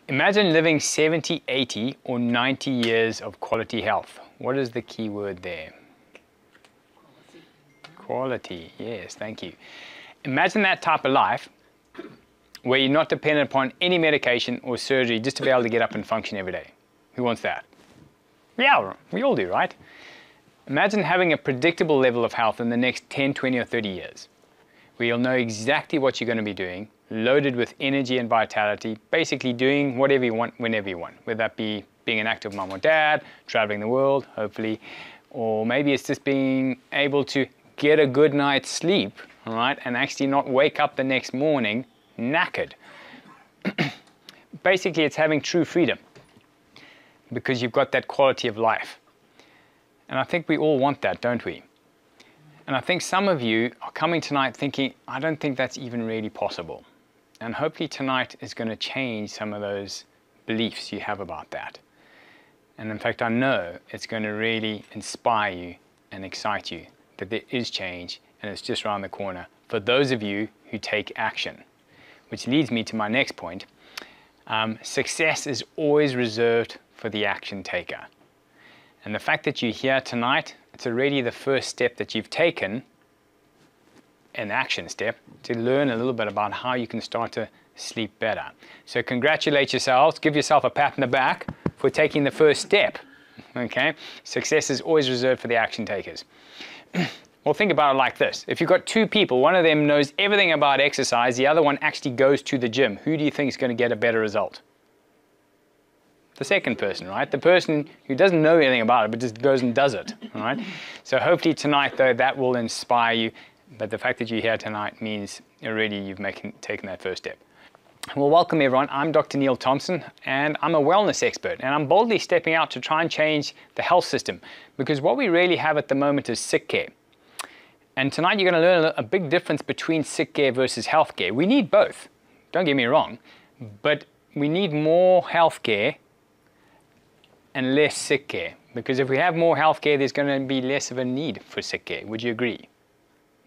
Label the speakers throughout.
Speaker 1: Imagine living 70, 80, or 90 years of quality health. What is the key word there? Quality, yes, thank you. Imagine that type of life where you're not dependent upon any medication or surgery just to be able to get up and function every day. Who wants that? Yeah, we all do, right? Imagine having a predictable level of health in the next 10, 20, or 30 years, where you'll know exactly what you're going to be doing, loaded with energy and vitality, basically doing whatever you want, whenever you want, whether that be being an active mom or dad, traveling the world, hopefully, or maybe it's just being able to get a good night's sleep, all right, and actually not wake up the next morning knackered. Basically, it's having true freedom because you've got that quality of life. And I think we all want that, don't we? And I think some of you are coming tonight thinking, I don't think that's even really possible. And hopefully tonight is going to change some of those beliefs you have about that. And in fact, I know it's going to really inspire you and excite you that there is change and it's just around the corner for those of you who take action. Which leads me to my next point. Success is always reserved for the action taker. And the fact that you're here tonight, it's already the first step that you've taken, an action step, to learn a little bit about how you can start to sleep better. So congratulate yourselves, give yourself a pat on the back for taking the first step. Okay? Success is always reserved for the action takers. Well, think about it like this. If you've got two people, one of them knows everything about exercise, the other one actually goes to the gym, who do you think is going to get a better result? The second person, right? The person who doesn't know anything about it, but just goes and does it, all right? So hopefully tonight, though, that will inspire you. But the fact that you're here tonight means already you've taken that first step. Well, welcome everyone. I'm Dr. Neil Thompson, and I'm a wellness expert, and I'm boldly stepping out to try and change the health system, because what we really have at the moment is sick care. And tonight you're going to learn a big difference between sick care versus health care. We need both, don't get me wrong, but we need more health care and less sick care. Because if we have more health care, there's going to be less of a need for sick care. Would you agree?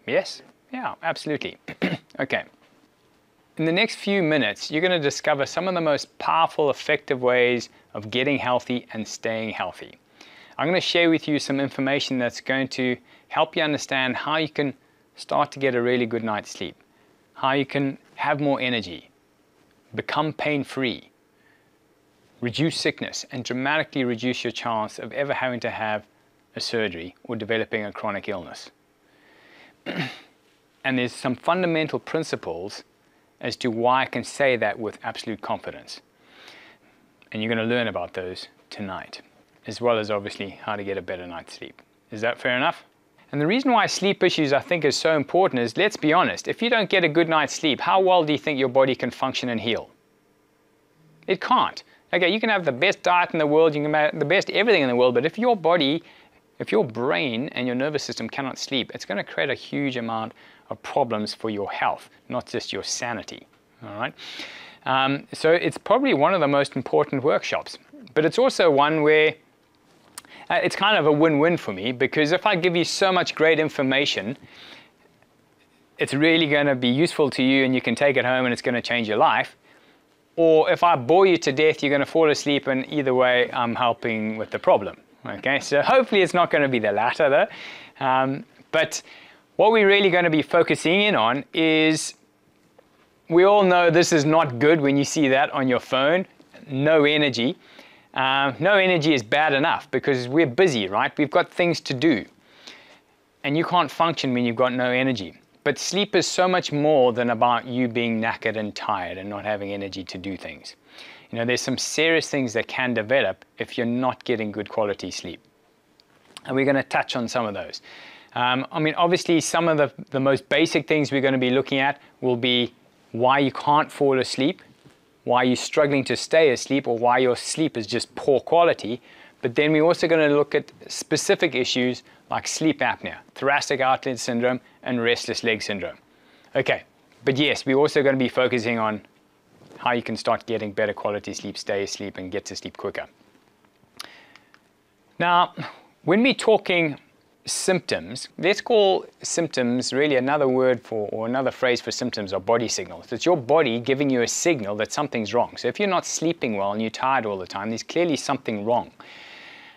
Speaker 1: Yes? Yeah, absolutely. Okay. In the next few minutes, you're going to discover some of the most powerful, effective ways of getting healthy and staying healthy. I'm going to share with you some information that's going to help you understand how you can start to get a really good night's sleep, how you can have more energy, become pain-free, reduce sickness, and dramatically reduce your chance of ever having to have a surgery or developing a chronic illness. And there's some fundamental principles as to why I can say that with absolute confidence. And you're going to learn about those tonight, as well as obviously how to get a better night's sleep. Is that fair enough? And the reason why sleep issues I think is so important is, let's be honest, if you don't get a good night's sleep, how well do you think your body can function and heal? It can't. Okay, you can have the best diet in the world, you can have the best everything in the world, but if your body, if your brain and your nervous system cannot sleep, it's going to create a huge amount of problems for your health, not just your sanity. All right? So it's probably one of the most important workshops, but it's also one where it's kind of a win-win for me, because if I give you so much great information, it's really going to be useful to you and you can take it home and it's going to change your life. Or if I bore you to death, you're going to fall asleep, and either way, I'm helping with the problem. Okay, so hopefully it's not going to be the latter though. But what we're really going to be focusing in on is, we all know this is not good when you see that on your phone, no energy. No energy is bad enough because we're busy, right? We've got things to do. And you can't function when you've got no energy. But sleep is so much more than about you being knackered and tired and not having energy to do things. You know, there's some serious things that can develop if you're not getting good quality sleep. And we're going to touch on some of those. I mean, obviously, some of the most basic things we're going to be looking at will be why you can't fall asleep, why you're struggling to stay asleep, or why your sleep is just poor quality. But then we're also going to look at specific issues like sleep apnea, thoracic outlet syndrome, and restless leg syndrome. Okay, but yes, we're also going to be focusing on how you can start getting better quality sleep, stay asleep, and get to sleep quicker. Now, when we're talking symptoms, let's call symptoms really another word for, or another phrase for symptoms are body signals. It's your body giving you a signal that something's wrong. So if you're not sleeping well and you're tired all the time, there's clearly something wrong.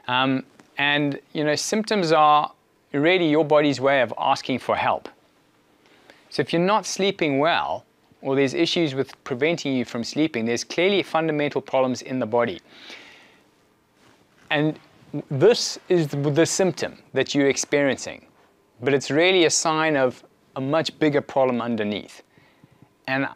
Speaker 1: And you know, symptoms are really your body's way of asking for help. So if you're not sleeping well, or there's issues with preventing you from sleeping, there's clearly fundamental problems in the body. And this is the symptom that you're experiencing, but it's really a sign of a much bigger problem underneath. And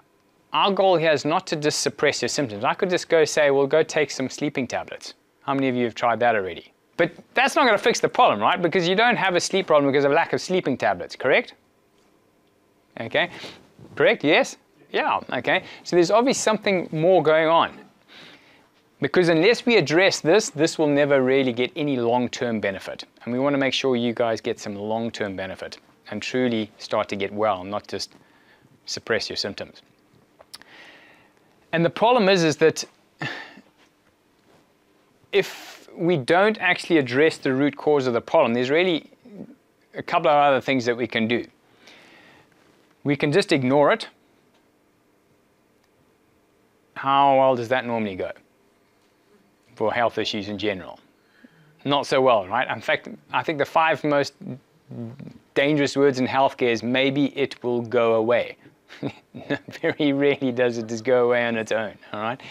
Speaker 1: our goal here is not to just suppress your symptoms. I could just go say, well, go take some sleeping tablets. How many of you have tried that already? But that's not going to fix the problem, right? Because you don't have a sleep problem because of lack of sleeping tablets, correct? Okay, correct, yes? Yeah, okay. So there's obviously something more going on. Because unless we address this, this will never really get any long-term benefit. And we want to make sure you guys get some long-term benefit and truly start to get well, not just suppress your symptoms. And the problem is that if we don't actually address the root cause of the problem, there's really a couple of other things that we can do. We can just ignore it. How well does that normally go for health issues in general? Not so well, right? In fact, I think the 5 most dangerous words in healthcare is maybe it will go away. Very rarely does it just go away on its own, all right?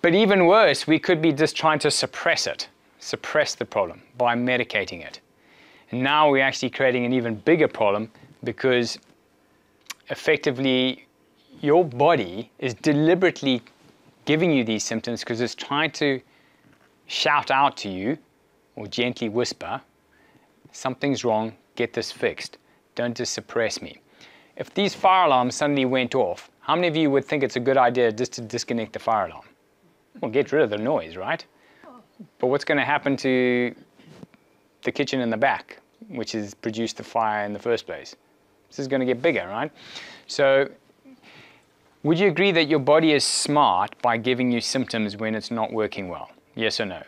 Speaker 1: But even worse, we could be just trying to suppress it, suppress the problem by medicating it. And now we're actually creating an even bigger problem because effectively your body is deliberately giving you these symptoms because it's trying to shout out to you or gently whisper, something's wrong, get this fixed, don't just suppress me. If these fire alarms suddenly went off, how many of you would think it's a good idea just to disconnect the fire alarm? Well, get rid of the noise, right? But what's going to happen to the kitchen in the back, which has produced the fire in the first place? This is going to get bigger, right? So would you agree that your body is smart by giving you symptoms when it's not working well? Yes or no?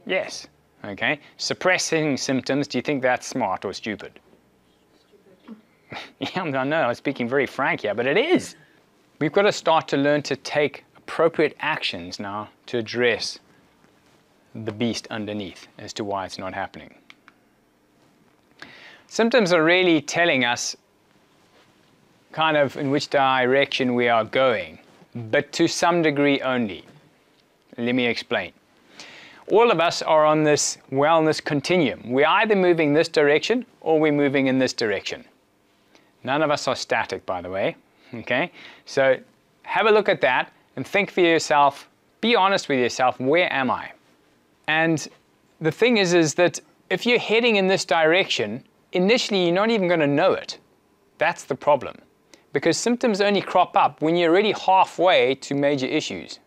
Speaker 1: Yes. Okay. Suppressing symptoms, do you think that's smart or stupid? Yeah, I know, I'm speaking very frank here, but it is. We've got to start to learn to take appropriate actions now to address the beast underneath as to why it's not happening. Symptoms are really telling us kind of in which direction we are going, but to some degree only. Let me explain. All of us are on this wellness continuum. We're either moving this direction or we're moving in this direction. None of us are static, by the way. Okay? So have a look at that and think for yourself, be honest with yourself, where am I? And the thing is that if you're heading in this direction, initially you're not even going to know it. That's the problem. Because symptoms only crop up when you're already halfway to major issues.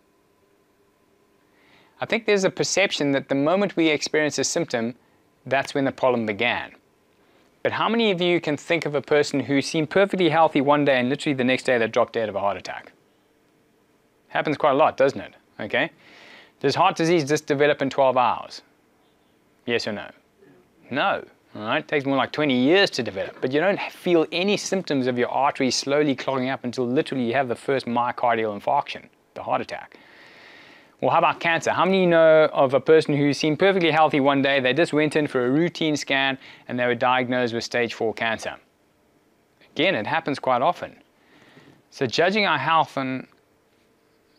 Speaker 1: I think there's a perception that the moment we experience a symptom, that's when the problem began. But how many of you can think of a person who seemed perfectly healthy one day and literally the next day they dropped dead of a heart attack? Happens quite a lot, doesn't it? Okay? Does heart disease just develop in 12 hours? Yes or no? No. All right? It takes more like 20 years to develop. But you don't feel any symptoms of your arteries slowly clogging up until literally you have the first myocardial infarction, the heart attack. Well, how about cancer? How many know of a person who seemed perfectly healthy one day, they just went in for a routine scan and they were diagnosed with stage 4 cancer? Again, it happens quite often. So judging our health and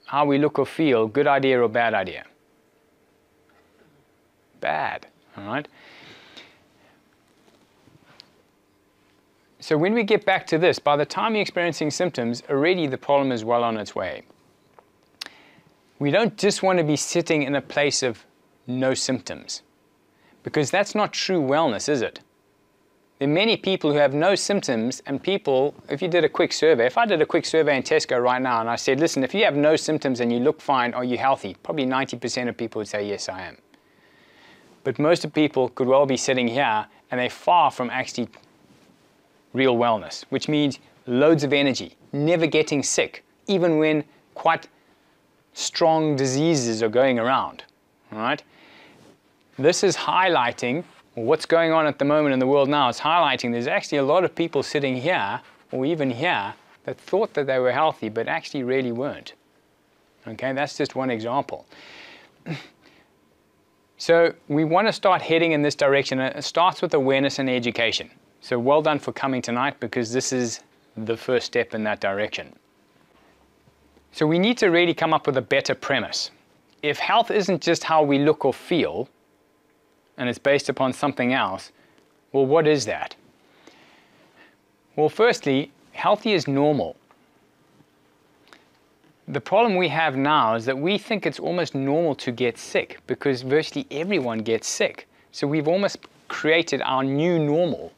Speaker 1: how we look or feel, good idea or bad idea? Bad, all right? So when we get back to this, by the time you're experiencing symptoms, already the problem is well on its way. We don't just want to be sitting in a place of no symptoms, because that's not true wellness, is it? There are many people who have no symptoms, and people, if you did a quick survey, if I did a quick survey in Tesco right now and I said, listen, if you have no symptoms and you look fine, are you healthy? Probably 90% of people would say, yes, I am. But most of people could well be sitting here and they're far from actually real wellness, which means loads of energy, never getting sick, even when quite strong diseases are going around, all right? This is highlighting or what's going on at the moment in the world now is highlighting there's actually a lot of people sitting here, or even here, that thought that they were healthy, but actually really weren't. Okay, that's just one example. So we want to start heading in this direction. It starts with awareness and education. So well done for coming tonight, because this is the first step in that direction. So we need to really come up with a better premise. If health isn't just how we look or feel, and it's based upon something else, well, what is that? Well, firstly, healthy is normal. The problem we have now is that we think it's almost normal to get sick, because virtually everyone gets sick. So we've almost created our new normal.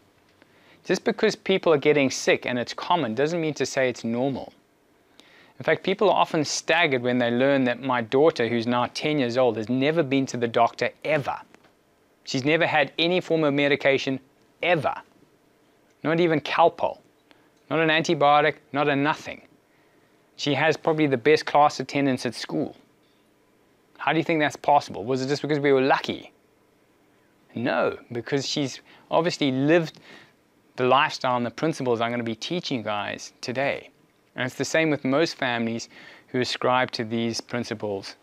Speaker 1: Just because people are getting sick and it's common doesn't mean to say it's normal. In fact, people are often staggered when they learn that my daughter, who's now 10 years old, has never been to the doctor ever. She's never had any form of medication ever. Not even Calpol. Not an antibiotic, not a nothing. She has probably the best class attendance at school. How do you think that's possible? Was it just because we were lucky? No, because she's obviously lived the lifestyle and the principles I'm going to be teaching you guys today. And it's the same with most families who ascribe to these principles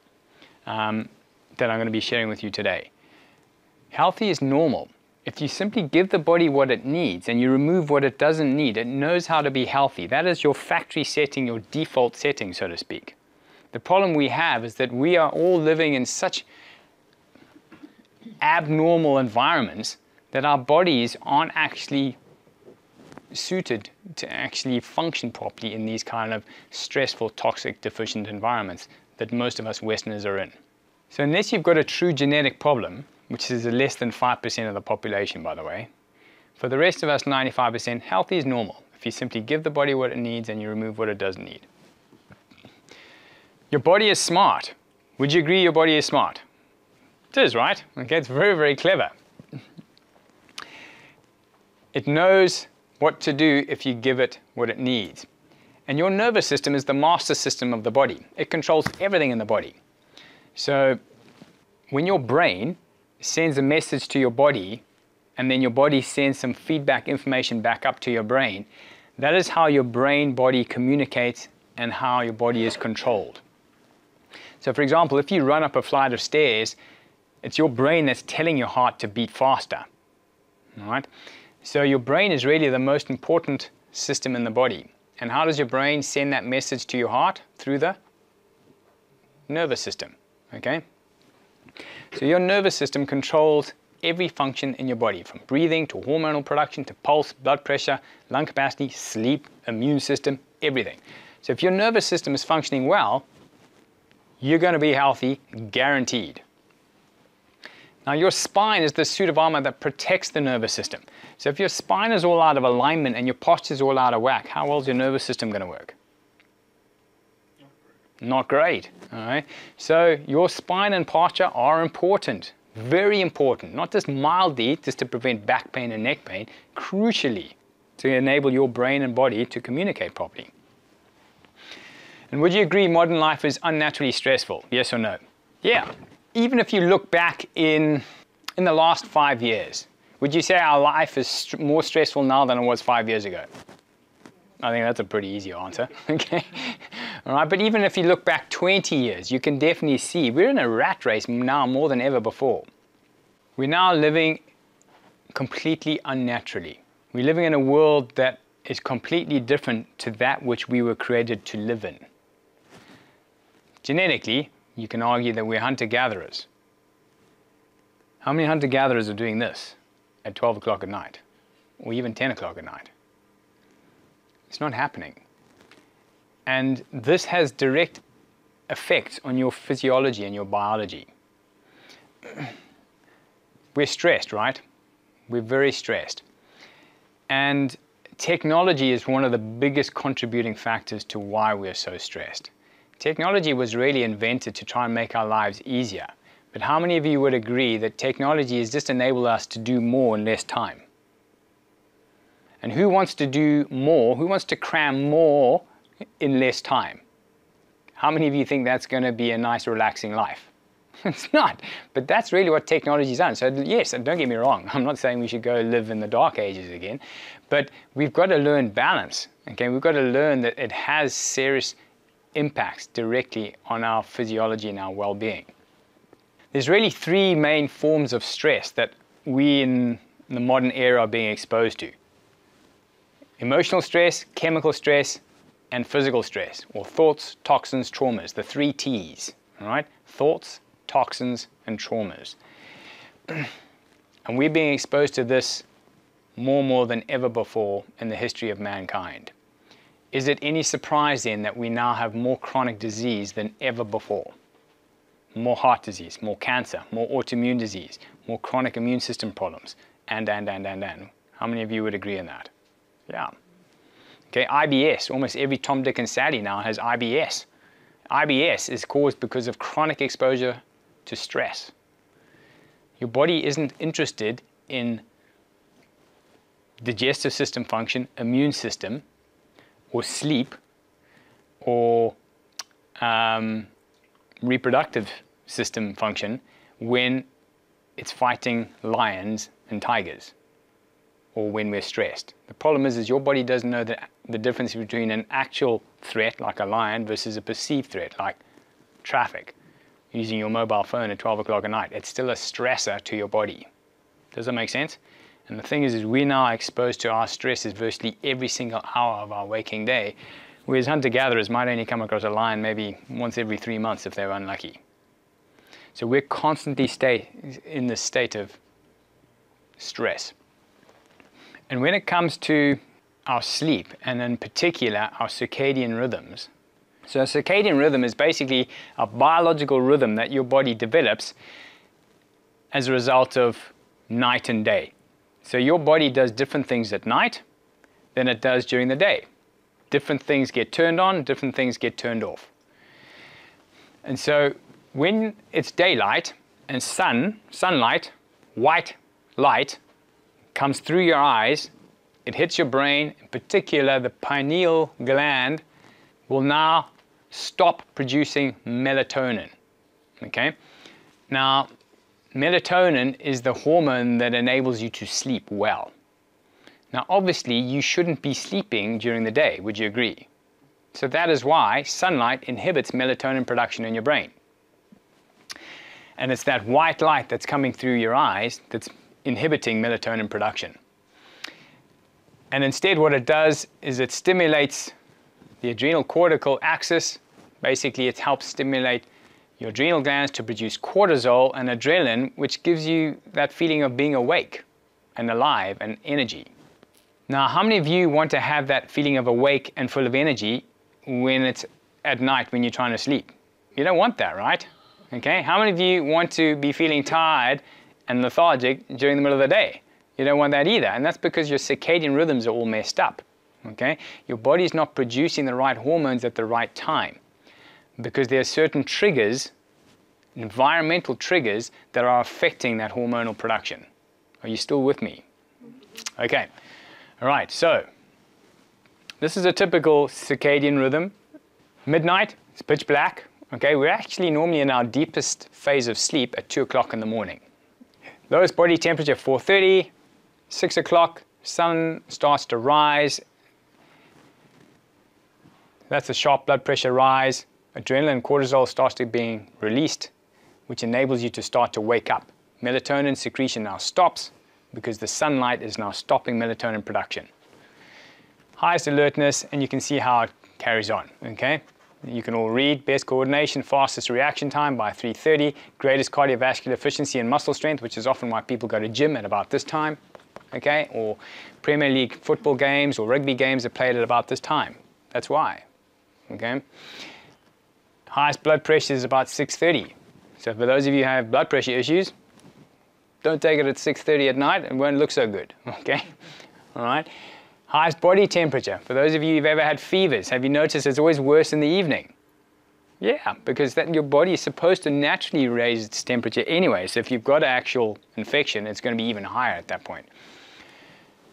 Speaker 1: that I'm going to be sharing with you today. Healthy is normal. If you simply give the body what it needs and you remove what it doesn't need, it knows how to be healthy. That is your factory setting, your default setting, so to speak. The problem we have is that we are all living in such abnormal environments that our bodies aren't actually suited to actually function properly in these kind of stressful, toxic, deficient environments that most of us Westerners are in. So unless you've got a true genetic problem, which is less than 5% of the population, by the way, for the rest of us, 95%, healthy is normal. If you simply give the body what it needs and you remove what it doesn't need. Your body is smart. Would you agree your body is smart? It is, right? Okay, it's very, very clever. It knows what to do if you give it what it needs. And your nervous system is the master system of the body. It controls everything in the body. So when your brain sends a message to your body, and then your body sends some feedback information back up to your brain, that is how your brain-body communicates and how your body is controlled. So for example, if you run up a flight of stairs, it's your brain that's telling your heart to beat faster. All right? So your brain is really the most important system in the body. And how does your brain send that message to your heart? Through the nervous system. Okay? So your nervous system controls every function in your body, from breathing to hormonal production to pulse, blood pressure, lung capacity, sleep, immune system, everything. So if your nervous system is functioning well, you're going to be healthy, guaranteed. Now your spine is the suit of armor that protects the nervous system. So if your spine is all out of alignment and your posture is all out of whack, how well is your nervous system going to work? Not great. All right? So your spine and posture are important, very important, not just mildly, just to prevent back pain and neck pain, crucially to enable your brain and body to communicate properly. And would you agree modern life is unnaturally stressful? Yes or no? Yeah. Even if you look back in the last 5 years, would you say our life is more stressful now than it was 5 years ago? I think that's a pretty easy answer, okay? All right, but even if you look back 20 years, you can definitely see we're in a rat race now more than ever before. We're now living completely unnaturally. We're living in a world that is completely different to that which we were created to live in. Genetically, you can argue that we're hunter-gatherers. How many hunter-gatherers are doing this at 12 o'clock at night, or even 10 o'clock at night? It's not happening. And this has direct effects on your physiology and your biology. We're stressed, right? We're very stressed. And technology is one of the biggest contributing factors to why we're so stressed. Technology was really invented to try and make our lives easier. But how many of you would agree that technology has just enabled us to do more in less time? And who wants to do more? Who wants to cram more in less time? How many of you think that's going to be a nice, relaxing life? It's not. But that's really what technology's done. So yes, and don't get me wrong, I'm not saying we should go live in the dark ages again, but we've got to learn balance. Okay, we've got to learn that it has serious impacts directly on our physiology and our well-being. There's really three main forms of stress that we in the modern era are being exposed to. Emotional stress, chemical stress, and physical stress, or thoughts, toxins, traumas, the three T's, all right? Thoughts, toxins, and traumas. And we're being exposed to this more than ever before in the history of mankind. Is it any surprise then that we now have more chronic disease than ever before? More heart disease, more cancer, more autoimmune disease, more chronic immune system problems, and. How many of you would agree on that? Yeah. Okay, IBS, almost every Tom, Dick, and Sally now has IBS. IBS is caused because of chronic exposure to stress. Your body isn't interested in digestive system function, immune system, or sleep, or reproductive system function when it's fighting lions and tigers, or when we're stressed. The problem is your body doesn't know the difference between an actual threat, like a lion, versus a perceived threat, like traffic, using your mobile phone at 12 o'clock at night. It's still a stressor to your body. Does that make sense? And the thing is we're now exposed to our stresses virtually every single hour of our waking day, whereas hunter-gatherers might only come across a lion maybe once every 3 months if they're unlucky. So we're constantly in this state of stress. And when it comes to our sleep, and in particular our circadian rhythms, so a circadian rhythm is basically a biological rhythm that your body develops as a result of night and day. So your body does different things at night than it does during the day. Different things get turned on, different things get turned off. And so when it's daylight and sunlight, white light, comes through your eyes, it hits your brain, in particular the pineal gland will now stop producing melatonin. Okay? Now, melatonin is the hormone that enables you to sleep well. Now, obviously, you shouldn't be sleeping during the day, would you agree? So that is why sunlight inhibits melatonin production in your brain. And it's that white light that's coming through your eyes that's inhibiting melatonin production. And instead what it does is it stimulates the adrenal cortical axis. Basically it helps stimulate your adrenal glands to produce cortisol and adrenaline, which gives you that feeling of being awake and alive and energy. Now, how many of you want to have that feeling of awake and full of energy when it's at night when you're trying to sleep? You don't want that, right? Okay, how many of you want to be feeling tired and lethargic during the middle of the day? You don't want that either, and that's because your circadian rhythms are all messed up. Okay, your body's not producing the right hormones at the right time because there are certain triggers, environmental triggers, that are affecting that hormonal production. Are you still with me? Okay, all right, so this is a typical circadian rhythm. Midnight, it's pitch black. Okay, we're actually normally in our deepest phase of sleep at 2 o'clock in the morning. Lowest body temperature 4:30, 6 o'clock, sun starts to rise. That's a sharp blood pressure rise. Adrenaline and cortisol starts to being released, which enables you to start to wake up. Melatonin secretion now stops because the sunlight is now stopping melatonin production. Highest alertness, and you can see how it carries on, okay? You can all read best coordination, fastest reaction time by 3:30, greatest cardiovascular efficiency and muscle strength, which is often why people go to gym at about this time, okay? Or Premier League football games or rugby games are played at about this time. That's why, okay? Highest blood pressure is about 6:30. So for those of you who have blood pressure issues, don't take it at 6:30 at night, it won't look so good, okay? All right. Highest body temperature. For those of you who've ever had fevers, have you noticed it's always worse in the evening? Yeah, because your body is supposed to naturally raise its temperature anyway. So if you've got an actual infection, it's going to be even higher at that point.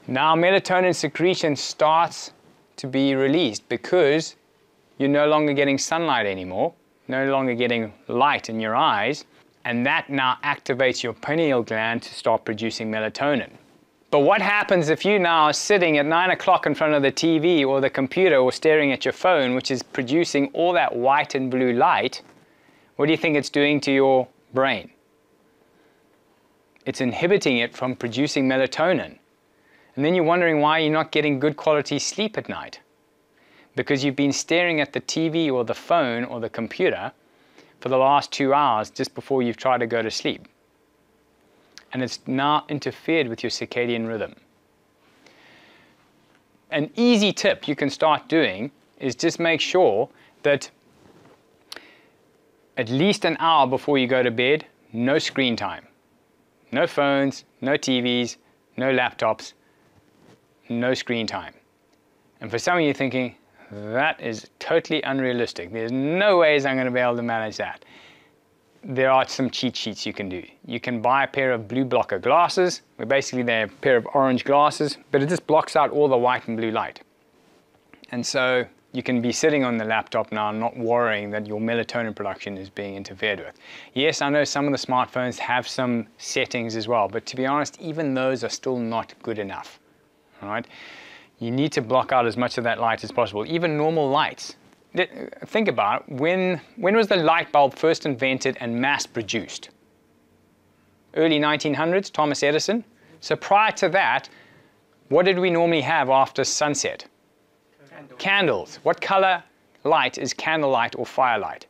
Speaker 1: Now melatonin secretion starts to be released because you're no longer getting sunlight anymore, no longer getting light in your eyes, And that now activates your pineal gland to start producing melatonin. But what happens if you now are sitting at 9 o'clock in front of the TV or the computer or staring at your phone, which is producing all that white and blue light? What do you think it's doing to your brain? It's inhibiting it from producing melatonin. And then you're wondering why you're not getting good quality sleep at night. Because you've been staring at the TV or the phone or the computer for the last 2 hours just before you've tried to go to sleep. And it's now interfered with your circadian rhythm. An easy tip you can start doing is just make sure that at least an hour before you go to bed, no screen time. No phones, no TVs, no laptops, no screen time. And for some of you thinking, that is totally unrealistic. There's no ways I'm going to be able to manage that. There are some cheat sheets you can do. You can buy a pair of blue blocker glasses, where basically they're a pair of orange glasses, but it just blocks out all the white and blue light. And so you can be sitting on the laptop now not worrying that your melatonin production is being interfered with. Yes, I know some of the smartphones have some settings as well, but to be honest, even those are still not good enough. All right? You need to block out as much of that light as possible, even normal lights. Think about it. When was the light bulb first invented and mass produced? Early 1900s, Thomas Edison. So prior to that, what did we normally have after sunset? Candles. What color light is candlelight or firelight?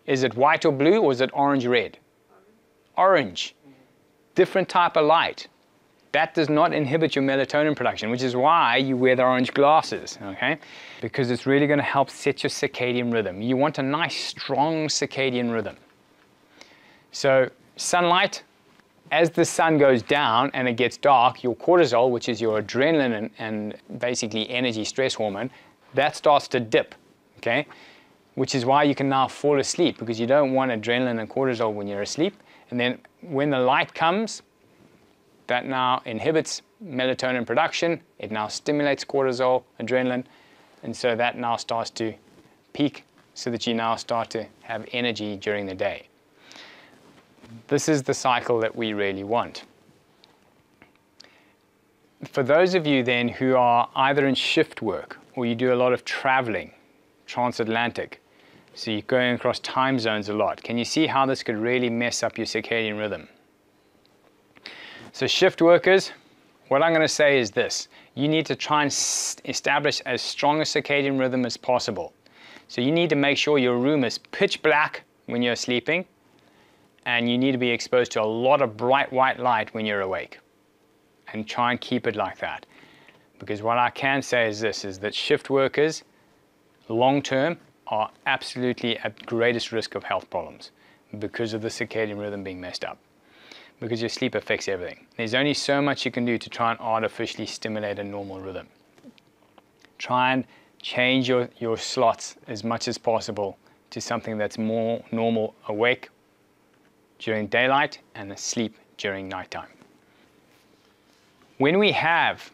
Speaker 1: Is it white or blue, or is it orange-red? Orange. Different type of light. That does not inhibit your melatonin production, which is why you wear the orange glasses, okay? Because it's really going to help set your circadian rhythm. You want a nice, strong circadian rhythm. So sunlight, as the sun goes down and it gets dark, your cortisol, which is your adrenaline and basically energy stress hormone, that starts to dip, okay? Which is why you can now fall asleep, because you don't want adrenaline and cortisol when you're asleep. And then when the light comes, that now inhibits melatonin production. It now stimulates cortisol, adrenaline, and so that now starts to peak so that you now start to have energy during the day. This is the cycle that we really want. For those of you then who are either in shift work or you do a lot of traveling, transatlantic, so you're going across time zones a lot, can you see how this could really mess up your circadian rhythm? So shift workers, what I'm going to say is this. You need to try and establish as strong a circadian rhythm as possible. So you need to make sure your room is pitch black when you're sleeping, and you need to be exposed to a lot of bright white light when you're awake. And try and keep it like that. Because what I can say is this, is that shift workers, long term, are absolutely at greatest risk of health problems because of the circadian rhythm being messed up. Because your sleep affects everything. There's only so much you can do to try and artificially stimulate a normal rhythm. Try and change your slots as much as possible to something that's more normal, awake during daylight and asleep during nighttime. When we have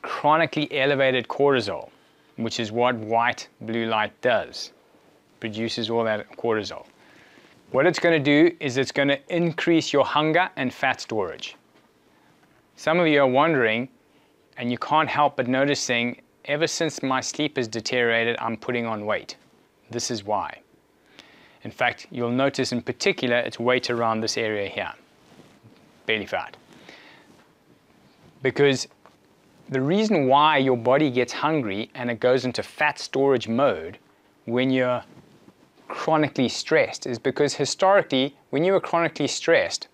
Speaker 1: chronically elevated cortisol, which is what white blue light does, produces all that cortisol. What it's going to do is it's going to increase your hunger and fat storage. Some of you are wondering, and you can't help but noticing, ever since my sleep has deteriorated, I'm putting on weight. This is why. In fact, you'll notice in particular it's weight around this area here, belly fat. Because the reason why your body gets hungry and it goes into fat storage mode when you're chronically stressed is because historically, when you were chronically stressed,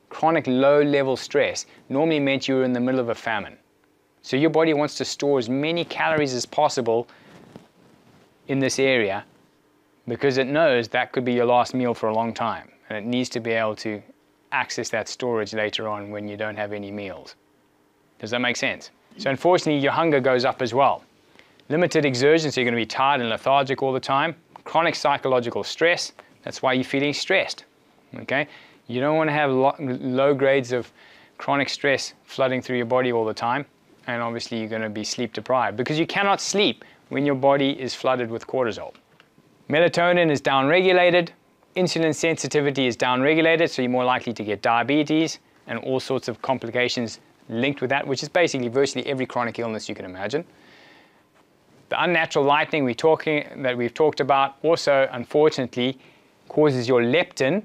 Speaker 1: chronic low-level stress normally meant you were in the middle of a famine. So your body wants to store as many calories as possible in this area because it knows that could be your last meal for a long time, and it needs to be able to access that storage later on when you don't have any meals. Does that make sense? So unfortunately, your hunger goes up as well. Limited exertion, so you're going to be tired and lethargic all the time. Chronic psychological stress, that's why you're feeling stressed, okay? You don't want to have low grades of chronic stress flooding through your body all the time, and obviously you're going to be sleep deprived because you cannot sleep when your body is flooded with cortisol. Melatonin is downregulated, insulin sensitivity is downregulated, so you're more likely to get diabetes and all sorts of complications linked with that, which is basically virtually every chronic illness you can imagine. The unnatural lighting we've talked about also, unfortunately, causes your leptin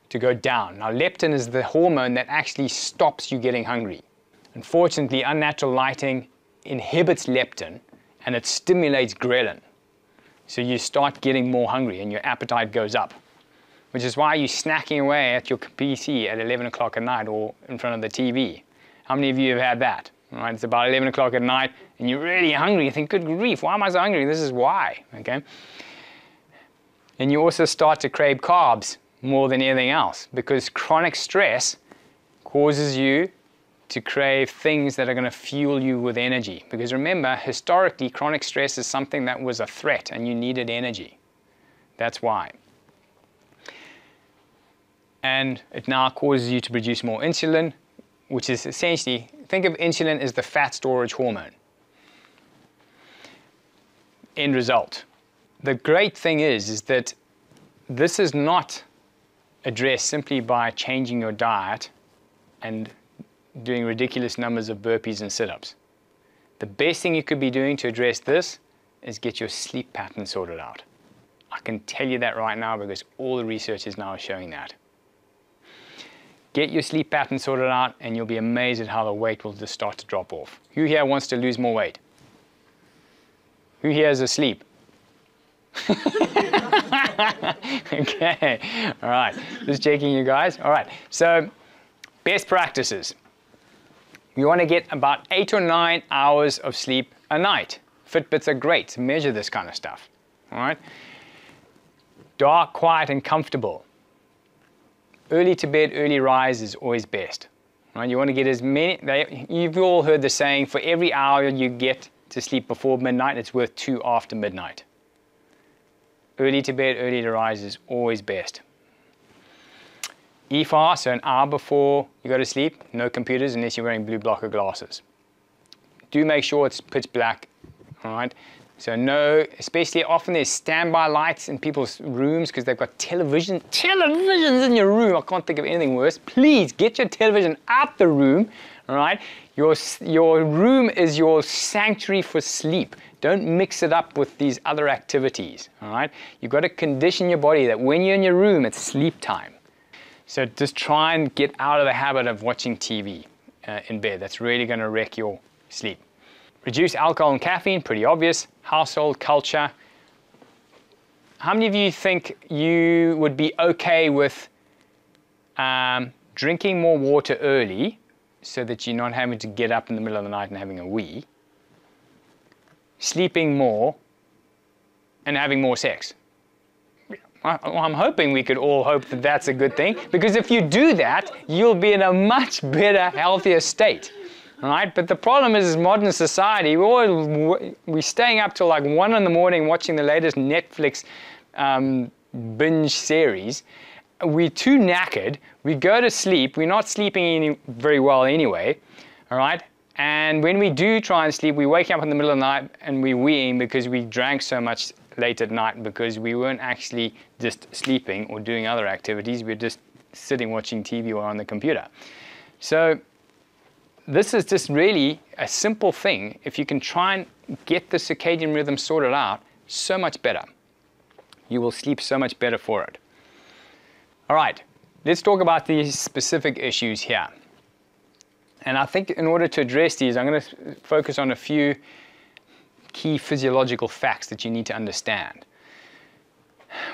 Speaker 1: to go down. Now, leptin is the hormone that actually stops you getting hungry. Unfortunately, unnatural lighting inhibits leptin and it stimulates ghrelin. So you start getting more hungry and your appetite goes up, which is why you're snacking away at your PC at 11 o'clock at night or in front of the TV. How many of you have had that? Right, it's about 11 o'clock at night and you're really hungry. You think, good grief, why am I so hungry? This is why, okay? And you also start to crave carbs more than anything else because chronic stress causes you to crave things that are going to fuel you with energy. Because remember, historically, chronic stress is something that was a threat and you needed energy. That's why. And it now causes you to produce more insulin, which is essentially, think of insulin as the fat storage hormone. End result. The great thing is that this is not addressed simply by changing your diet and doing ridiculous numbers of burpees and sit-ups. The best thing you could be doing to address this is get your sleep pattern sorted out. I can tell you that right now because all the research is now showing that. Get your sleep pattern sorted out and you'll be amazed at how the weight will just start to drop off. Who here wants to lose more weight? Who here is asleep? Okay, all right, just checking you guys. All right, so best practices. You want to get about 8 or 9 hours of sleep a night. Fitbits are great to measure this kind of stuff. All right, dark, quiet, and comfortable. Early to bed, early rise is always best. Right? You want to get as many, you've all heard the saying, for every hour you get to sleep before midnight, it's worth 2 after midnight. Early to bed, early to rise is always best. EFAR, so an hour before you go to sleep, no computers unless you're wearing blue blocker glasses. Do make sure it's pitch black, all right? So no, especially often there's standby lights in people's rooms because they've got televisions in your room. I can't think of anything worse. Please get your television out the room, all right? Your room is your sanctuary for sleep. Don't mix it up with these other activities, all right? You've got to condition your body that when you're in your room, it's sleep time. So just try and get out of the habit of watching TV in bed. That's really going to wreck your sleep. Reduce alcohol and caffeine, pretty obvious. Household culture. How many of you think you would be okay with drinking more water early so that you're not having to get up in the middle of the night and having a wee, sleeping more, and having more sex? I'm hoping we could all hope that that's a good thing, because if you do that, you'll be in a much better, healthier state. All right? But the problem is modern society, we're staying up till like 1 in the morning watching the latest Netflix binge series. We're too knackered. We go to sleep. We're not sleeping very well anyway. All right? And when we do try and sleep, we wake up in the middle of the night and we're weeing because we drank so much late at night because we weren't actually just sleeping or doing other activities. We're just sitting watching TV or on the computer. So this is just really a simple thing. If you can try and get the circadian rhythm sorted out, so much better. You will sleep so much better for it. All right, let's talk about these specific issues here. And I think in order to address these, I'm going to focus on a few key physiological facts that you need to understand.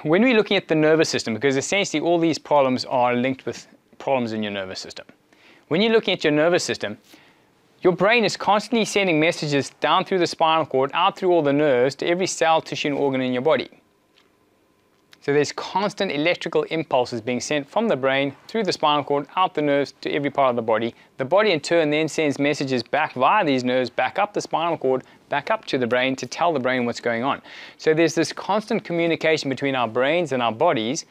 Speaker 1: When we're looking at the nervous system, because essentially all these problems are linked with problems in your nervous system. When you're looking at your nervous system, your brain is constantly sending messages down through the spinal cord, out through all the nerves, to every cell, tissue, and organ in your body. So there's constant electrical impulses being sent from the brain, through the spinal cord, out the nerves, to every part of the body. The body in turn then sends messages back via these nerves, back up the spinal cord, back up to the brain to tell the brain what's going on. So there's this constant communication between our brains and our bodies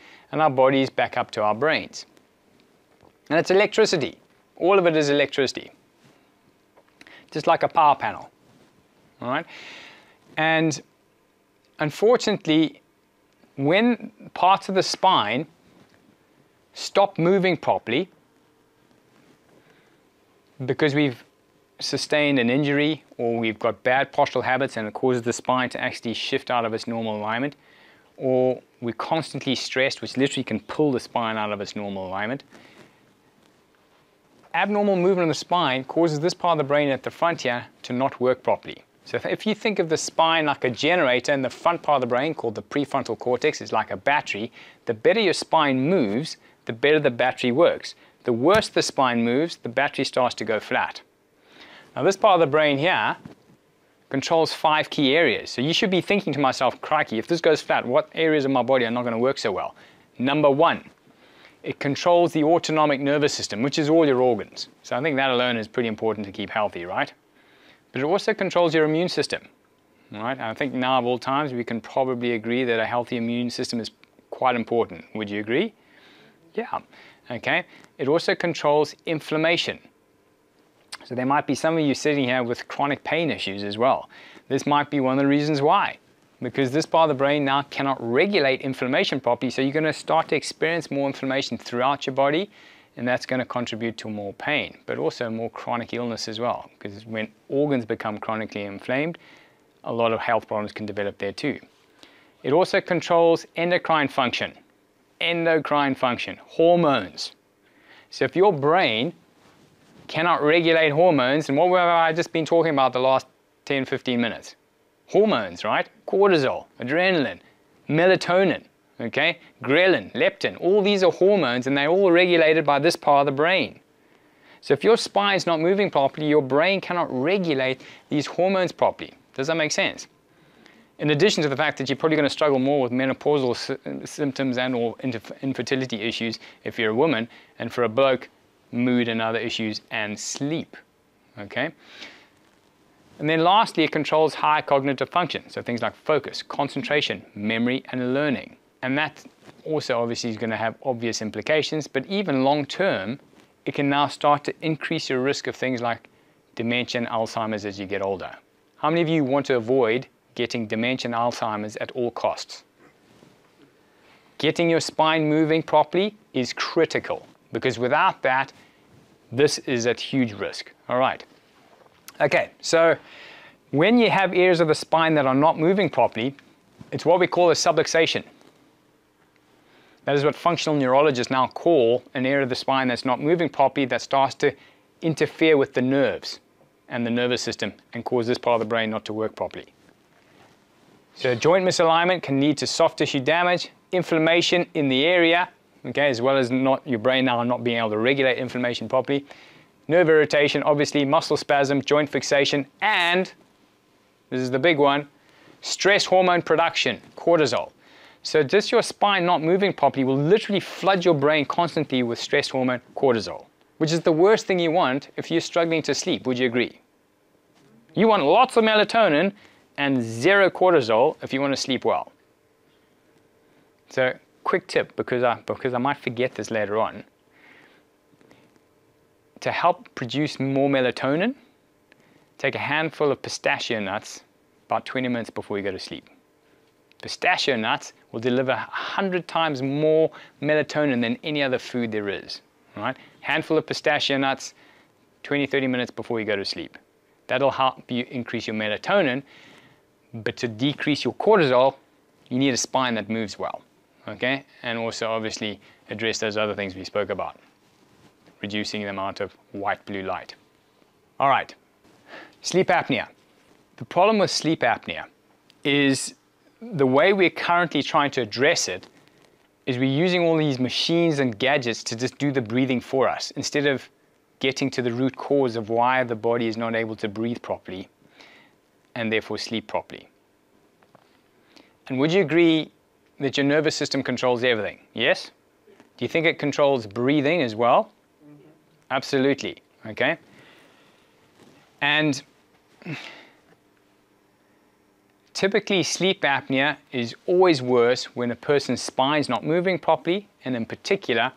Speaker 1: back up to our brains. And it's electricity. All of it is electricity. Just like a power panel. All right? And unfortunately, when parts of the spine stop moving properly because we've sustained an injury or we've got bad postural habits and it causes the spine to actually shift out of its normal alignment, or we're constantly stressed, which literally can pull the spine out of its normal alignment. Abnormal movement of the spine causes this part of the brain at the front here to not work properly. So if you think of the spine like a generator, and the front part of the brain called the prefrontal cortex is like a battery, the better your spine moves, the better the battery works. The worse the spine moves, the battery starts to go flat. Now this part of the brain here controls 5 key areas. So you should be thinking to myself, crikey, if this goes flat, what areas of my body are not going to work so well? Number 1, it controls the autonomic nervous system, which is all your organs. So I think that alone is pretty important to keep healthy, right? But it also controls your immune system, right? I think now of all times we can probably agree that a healthy immune system is quite important. Would you agree? Yeah. Okay. It also controls inflammation. So there might be some of you sitting here with chronic pain issues as well. This might be one of the reasons why, because this part of the brain now cannot regulate inflammation properly, so you're going to start to experience more inflammation throughout your body, and that's going to contribute to more pain, but also more chronic illness as well, because when organs become chronically inflamed, a lot of health problems can develop there too. It also controls endocrine function, hormones. So if your brain cannot regulate hormones, and what have I just been talking about the last 10, 15 minutes? Hormones, right? Cortisol, adrenaline, melatonin, okay? Ghrelin, leptin, all these are hormones and they're all regulated by this part of the brain. So if your spine is not moving properly, your brain cannot regulate these hormones properly. Does that make sense? In addition to the fact that you're probably going to struggle more with menopausal symptoms and or infertility issues if you're a woman, and for a bloke, mood and other issues and sleep, okay? And then lastly, it controls high cognitive function, so things like focus, concentration, memory, and learning. And that also obviously is going to have obvious implications, but even long term, it can now start to increase your risk of things like dementia and Alzheimer's as you get older. How many of you want to avoid getting dementia and Alzheimer's at all costs? Getting your spine moving properly is critical, because without that, this is at huge risk. All right. Okay, so when you have areas of the spine that are not moving properly, it's what we call a subluxation. That is what functional neurologists now call an area of the spine that's not moving properly, that starts to interfere with the nerves and the nervous system and cause this part of the brain not to work properly. So joint misalignment can lead to soft tissue damage, inflammation in the area, okay, as well as your brain now not being able to regulate inflammation properly. Nerve irritation, obviously, muscle spasm, joint fixation, and, this is the big one, stress hormone production, cortisol. So just your spine not moving properly will literally flood your brain constantly with stress hormone, cortisol, which is the worst thing you want if you're struggling to sleep. Would you agree? You want lots of melatonin and 0 cortisol if you want to sleep well. So, quick tip, because I might forget this later on. To help produce more melatonin, take a handful of pistachio nuts about 20 minutes before you go to sleep. Pistachio nuts will deliver 100 times more melatonin than any other food there is. Right? Handful of pistachio nuts, 20-30 minutes before you go to sleep. That'll help you increase your melatonin, but to decrease your cortisol, you need a spine that moves well. Okay? And also obviously address those other things we spoke about, reducing the amount of white blue light. All right, sleep apnea. The problem with sleep apnea is the way we're currently trying to address it is we're using all these machines and gadgets to just do the breathing for us instead of getting to the root cause of why the body is not able to breathe properly and therefore sleep properly. And would you agree that your nervous system controls everything? Yes? Do you think it controls breathing as well? Mm-hmm. Absolutely. Okay? And typically sleep apnea is always worse when a person's spine's not moving properly, and in particular,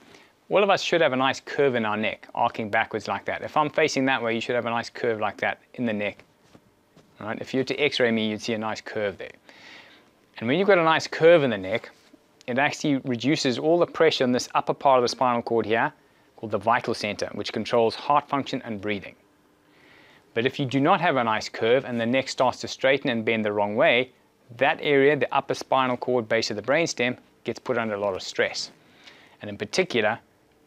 Speaker 1: all of us should have a nice curve in our neck, arcing backwards like that. If I'm facing that way, you should have a nice curve like that in the neck. Right? If you were to x-ray me, you'd see a nice curve there. And when you've got a nice curve in the neck, it actually reduces all the pressure on this upper part of the spinal cord here, called the vital center, which controls heart function and breathing. But if you do not have a nice curve and the neck starts to straighten and bend the wrong way, that area, the upper spinal cord base of the brainstem, gets put under a lot of stress. And in particular,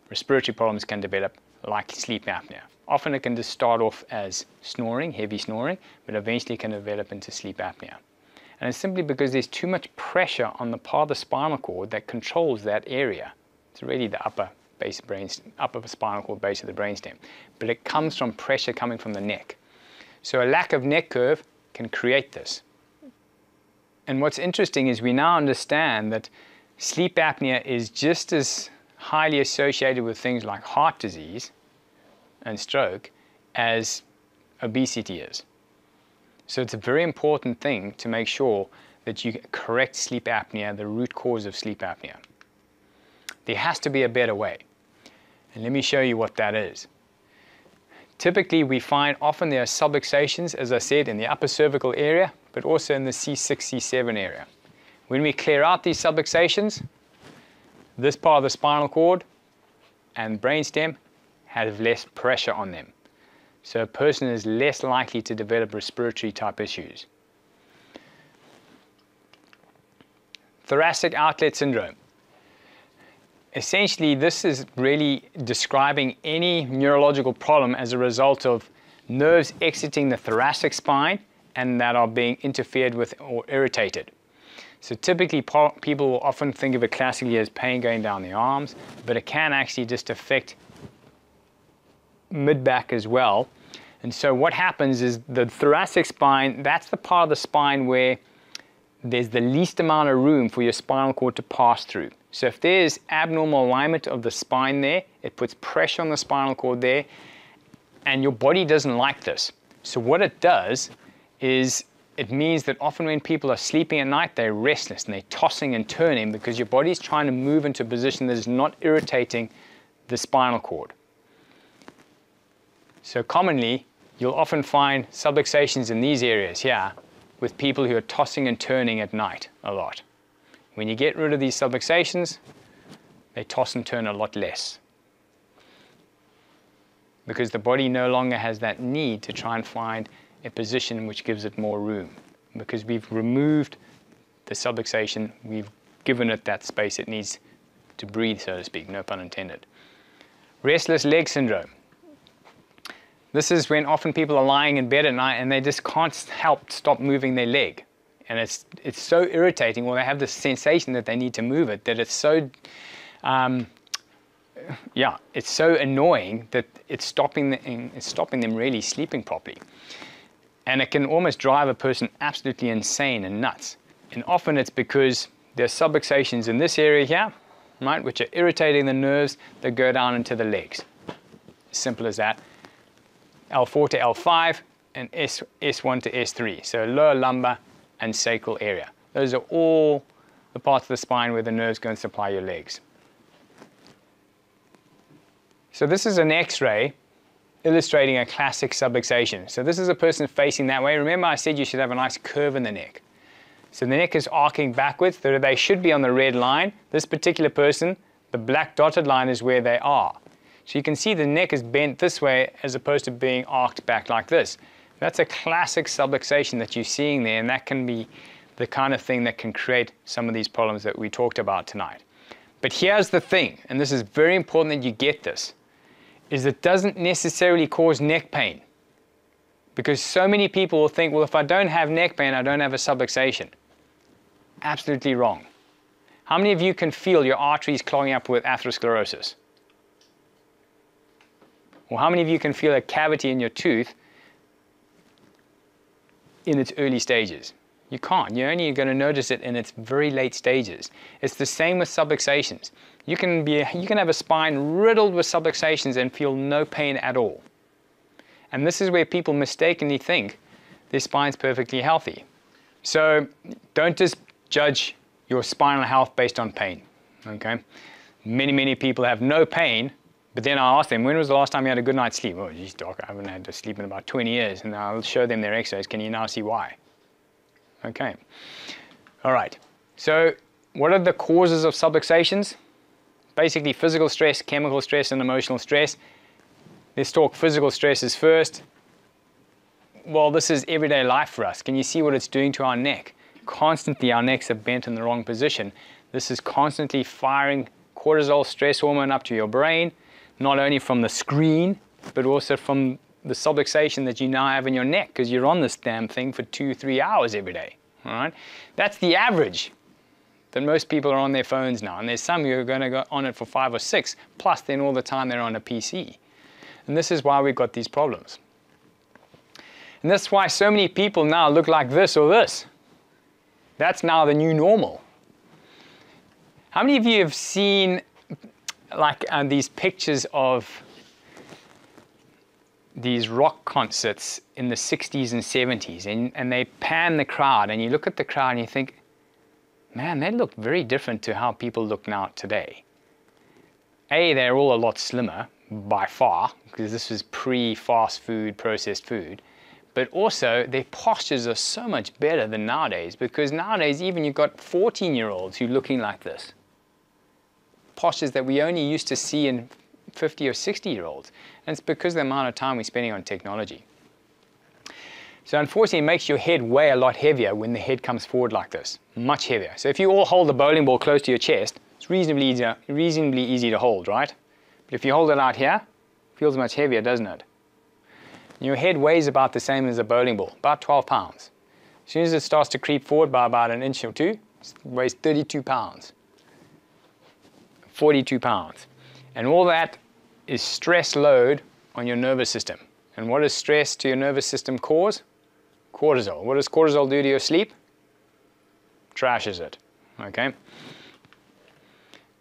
Speaker 1: respiratory problems can develop, like sleep apnea. Often it can just start off as snoring, heavy snoring, but eventually can develop into sleep apnea. And it's simply because there's too much pressure on the part of the spinal cord that controls that area. It's really the upper spinal cord base of the brainstem. But it comes from pressure coming from the neck. So a lack of neck curve can create this. And what's interesting is we now understand that sleep apnea is just as highly associated with things like heart disease and stroke as obesity is. So it's a very important thing to make sure that you correct sleep apnea, the root cause of sleep apnea. There has to be a better way. And let me show you what that is. Typically we find often there are subluxations, as I said, in the upper cervical area, but also in the C6, C7 area. When we clear out these subluxations, this part of the spinal cord and brainstem have less pressure on them. So a person is less likely to develop respiratory type issues. Thoracic outlet syndrome. Essentially, this is really describing any neurological problem as a result of nerves exiting the thoracic spine and that are being interfered with or irritated. So typically people will often think of it classically as pain going down the arms, but it can actually just affect mid-back as well. And so what happens is the thoracic spine, that's the part of the spine where there's the least amount of room for your spinal cord to pass through. So if there's abnormal alignment of the spine there, it puts pressure on the spinal cord there, and your body doesn't like this. So what it does is it means that often when people are sleeping at night, they're restless and they're tossing and turning because your body's trying to move into a position that is not irritating the spinal cord. So commonly, you'll often find subluxations in these areas here with people who are tossing and turning at night a lot. When you get rid of these subluxations, they toss and turn a lot less because the body no longer has that need to try and find a position which gives it more room. Because we've removed the subluxation, we've given it that space it needs to breathe, so to speak, no pun intended. Restless leg syndrome. This is when often people are lying in bed at night and they just can't help stop moving their leg. And it's so irritating, or they have this sensation that they need to move it, that it's so, it's so annoying that it's stopping them really sleeping properly. And it can almost drive a person absolutely insane and nuts. And often it's because there's subluxations in this area here, right, which are irritating the nerves that go down into the legs. Simple as that. L4 to L5 and S1 to S3. So lower lumbar and sacral area. Those are all the parts of the spine where the nerves go and supply your legs. So this is an X-ray illustrating a classic subluxation. So this is a person facing that way. Remember I said you should have a nice curve in the neck. So the neck is arcing backwards, so they should be on the red line. This particular person, the black dotted line is where they are. So you can see the neck is bent this way as opposed to being arced back like this. That's a classic subluxation that you're seeing there, and that can be the kind of thing that can create some of these problems that we talked about tonight. But here's the thing, and this is very important that you get this, is it doesn't necessarily cause neck pain. Because so many people will think, well, if I don't have neck pain, I don't have a subluxation. Absolutely wrong. How many of you can feel your arteries clogging up with atherosclerosis? Or how many of you can feel a cavity in your tooth in its early stages? You can't. You're only going to notice it in its very late stages. It's the same with subluxations. You can have a spine riddled with subluxations and feel no pain at all. And this is where people mistakenly think their spine's perfectly healthy. So don't just judge your spinal health based on pain. Okay? Many people have no pain, but then I ask them, when was the last time you had a good night's sleep? Oh, geez, doc, I haven't had to sleep in about 20 years. And I'll show them their x-rays. Can you now see why? Okay. All right. So what are the causes of subluxations? Basically physical stress, chemical stress, and emotional stress. Let's talk physical stresses first. Well, this is everyday life for us. Can you see what it's doing to our neck? Constantly our necks are bent in the wrong position. This is constantly firing cortisol, stress hormone, up to your brain, not only from the screen, but also from the subluxation that you now have in your neck, because you're on this damn thing for 2-3 hours every day. All right? That's the average. That most people are on their phones now, and there's some who are going to go on it for 5 or 6, plus then all the time they're on a PC. And this is why we've got these problems. And that's why so many people now look like this or this. That's now the new normal. How many of you have seen like these pictures of these rock concerts in the 60s and 70s, and they pan the crowd, and you look at the crowd and you think, man, they look very different to how people look now today. A, they're all a lot slimmer by far, because this was pre-fast food, processed food. But also, their postures are so much better than nowadays, because nowadays even you've got 14-year-olds who are looking like this. Postures that we only used to see in 50 or 60-year-olds. And it's because of the amount of time we're spending on technology. So unfortunately, it makes your head weigh a lot heavier when the head comes forward like this, much heavier. So if you all hold the bowling ball close to your chest, it's reasonably easy to hold, right? But if you hold it out here, it feels much heavier, doesn't it? Your head weighs about the same as a bowling ball, about 12 pounds. As soon as it starts to creep forward by about an inch or two, it weighs 32 pounds, 42 pounds. And all that is stress load on your nervous system. And what does stress to your nervous system cause? Cortisol. What does cortisol do to your sleep? Trashes it, okay?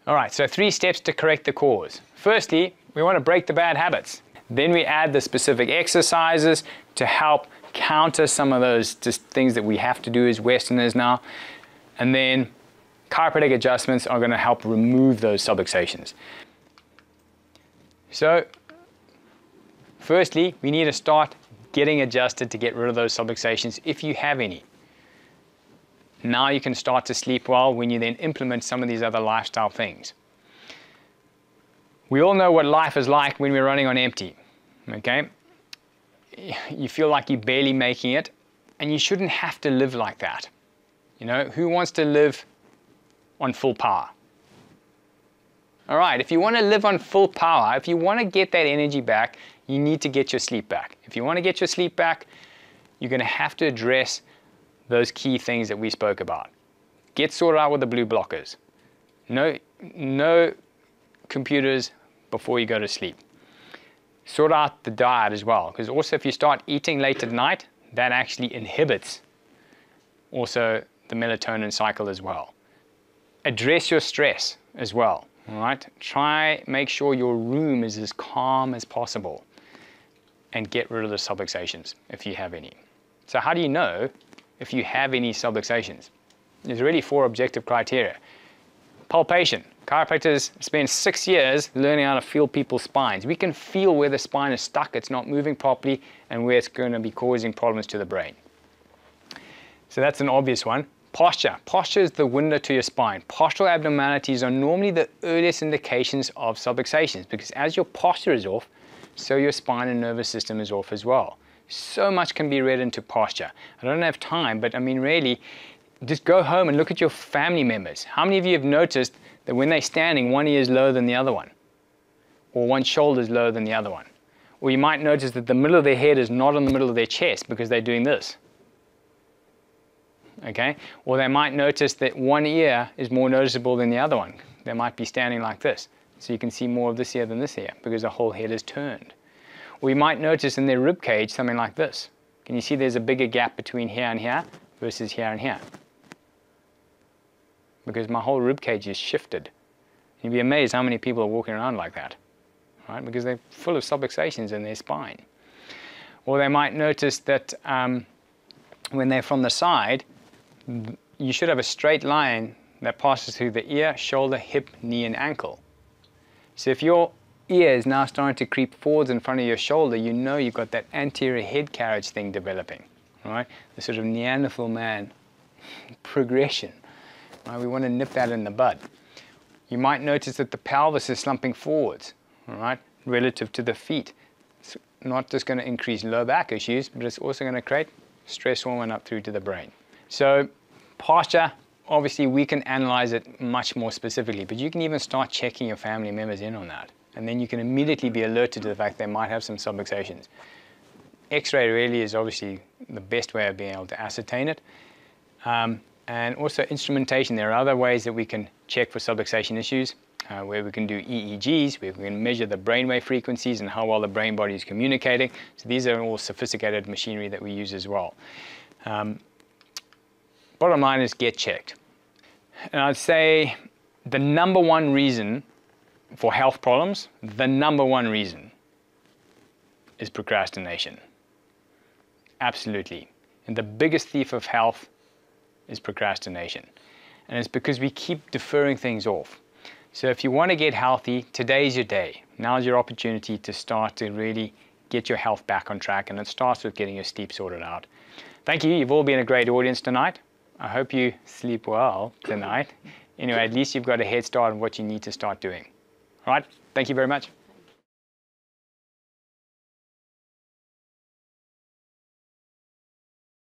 Speaker 1: All right, so 3 steps to correct the cause. Firstly, we want to break the bad habits. Then we add the specific exercises to help counter some of those just things that we have to do as Westerners now. And then chiropractic adjustments are going to help remove those subluxations. So, firstly, we need to start getting adjusted to get rid of those subluxations if you have any. Now you can start to sleep well when you then implement some of these other lifestyle things. We all know what life is like when we're running on empty, okay? You feel like you're barely making it, and you shouldn't have to live like that. You know, who wants to live on full power? All right, if you want to live on full power, if you want to get that energy back, you need to get your sleep back. If you want to get your sleep back, you're going to have to address those key things that we spoke about. Get sorted out with the blue blockers. No computers before you go to sleep. Sort out the diet as well, because also if you start eating late at night, that actually inhibits also the melatonin cycle as well. Address your stress as well. All right, make sure your room is as calm as possible, and get rid of the subluxations if you have any. So how do you know if you have any subluxations? There's really 4 objective criteria. Palpation. Chiropractors spend 6 years learning how to feel people's spines. We can feel where the spine is stuck, it's not moving properly, and where it's going to be causing problems to the brain. So that's an obvious one. Posture. Posture is the window to your spine. Postural abnormalities are normally the earliest indications of subluxations, because as your posture is off, so your spine and nervous system is off as well. So much can be read into posture. I don't have time, but I mean really, just go home and look at your family members. How many of you have noticed that when they're standing, one ear is lower than the other one? Or one shoulder is lower than the other one? Or you might notice that the middle of their head is not on the middle of their chest because they're doing this. Okay? Or they might notice that one ear is more noticeable than the other one. They might be standing like this. So you can see more of this ear than this ear because the whole head is turned. Or you might notice in their rib cage something like this. Can you see there's a bigger gap between here and here versus here and here? Because my whole rib cage is shifted. You'd be amazed how many people are walking around like that, right? Because they're full of subluxations in their spine. Or they might notice that when they're from the side, you should have a straight line that passes through the ear, shoulder, hip, knee, and ankle. So if your ear is now starting to creep forwards in front of your shoulder, you know you've got that anterior head carriage thing developing, right? The sort of Neanderthal man progression. Right? We want to nip that in the bud. You might notice that the pelvis is slumping forwards, all right, relative to the feet. It's not just going to increase low back issues, but it's also going to create stress hormone up through to the brain. So posture, obviously we can analyze it much more specifically, but you can even start checking your family members in on that. And then you can immediately be alerted to the fact they might have some subluxations. X-ray really is obviously the best way of being able to ascertain it. And also instrumentation. There are other ways that we can check for subluxation issues, where we can do EEGs, where we can measure the brainwave frequencies and how well the brain body is communicating. So these are all sophisticated machinery that we use as well. Bottom line is get checked. And I'd say the number one reason for health problems, the number one reason is procrastination. Absolutely. And the biggest thief of health is procrastination. And it's because we keep deferring things off. So if you want to get healthy, today's your day. Now's your opportunity to start to really get your health back on track, and it starts with getting your sleep sorted out. Thank you. You've all been a great audience tonight. I hope you sleep well tonight. Anyway, at least you've got a head start on what you need to start doing. All right, thank you very much.